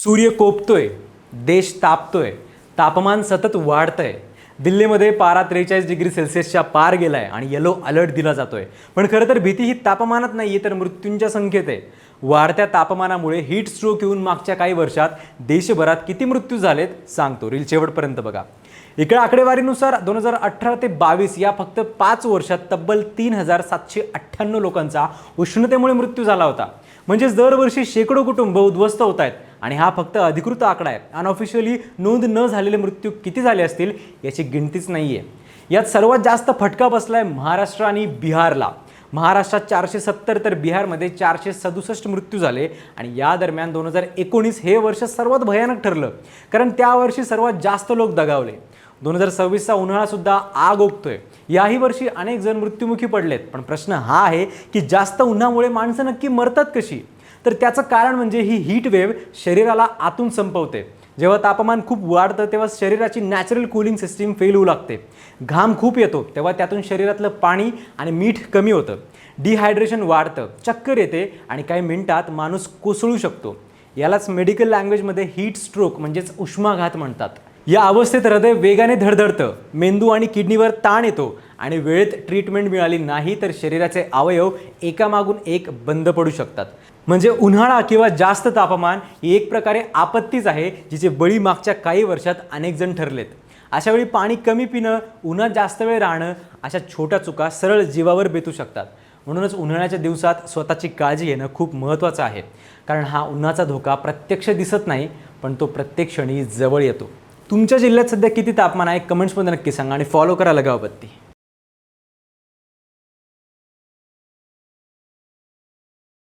सूर्य कोपतोय, देश तापतोय, तापमान सतत वाढतंय. दिल्लीमध्ये पारा 43 डिग्री सेल्सिअसच्या पार गेलाय आणि येलो अलर्ट दिला जातोय. पण खरं तर भीती ही तापमानात नाहीये, तर मृत्यूंच्या संख्येत आहे. वाढत्या तापमानामुळे हीट स्ट्रोक येऊन मागच्या काही वर्षात देशभरात किती मृत्यू झालेत सांगतो. रील शेवटपर्यंत बघा. इकडे आकडेवारीनुसार 2018 ते 22 या फक्त 5 वर्षात तब्बल 3798 लोकांचा उष्णतेमुळे मृत्यू झाला होता. म्हणजेच दरवर्षी शेकडो कुटुंब उद्ध्वस्त होत आहेत. आणि हा फक्त अधिकृत आकडा आहे. अनऑफिशियली नोंद न झालेले मृत्यू किती झाले असतील याची गिनतीच नाहीये. यात सर्वात जास्त फटका बसलाय महाराष्ट्र आणि बिहारला. महाराष्ट्रात 470 तर बिहारमध्ये 467 मृत्यू झाले. आणि या दरम्यान 2019 हे वर्ष सर्वात भयानक ठरलं, कारण त्या वर्षी सर्वात जास्त लोक दगावले. 2026चा उन्हाळा सुद्धा आग ओकतोय. याही वर्षी अनेक जण मृत्युमुखी पडलेत. पण प्रश्न हा आहे की जास्त उन्हामुळे माणसं नक्की मरतात कशी? तर त्याचं कारण म्हणजे ही हीट वेव्ह शरीराला आतून संपवते. जेव्हा तापमान खूप वाढतं तेव्हा शरीराची नॅचरल कूलिंग सिस्टीम फेल होऊ लागते. घाम खूप येतो तेव्हा त्यातून शरीरातलं पाणी आणि मीठ कमी होतं. डिहायड्रेशन वाढतं, चक्कर येते आणि काही मिनिटात माणूस कोसळू शकतो. यालाच मेडिकल लँग्वेजमध्ये हीट स्ट्रोक म्हणजेच उष्माघात म्हणतात. या अवस्थेत हृदय वेगाने धडधडतं, मेंदू आणि किडनीवर ताण येतो आणि वेळेत ट्रीटमेंट मिळाली नाही तर शरीराचे अवयव एकामागून एक बंद पडू शकतात. म्हणजे उन्हाळा किंवा जास्त तापमान ही एक प्रकारे आपत्तीच आहे, जिचे बळी मागच्या काही वर्षात अनेक जण ठरलेत. अशा वेळी पाणी कमी पिणं, उन्हात जास्त वेळ राहणं अशा छोट्या चुका सरळ जीवावर बेतू शकतात. म्हणूनच उन्हाळ्याच्या दिवसात स्वतःची काळजी घेणं खूप महत्त्वाचं आहे. कारण हा उन्हाचा धोका प्रत्यक्ष दिसत नाही, पण तो प्रत्येक क्षणी जवळ येतो. तुमच्या जिल्ह्यात सध्या किती तापमान आहे कमेंट्समध्ये नक्की सांगा आणि फॉलो करा लगावबत्ती.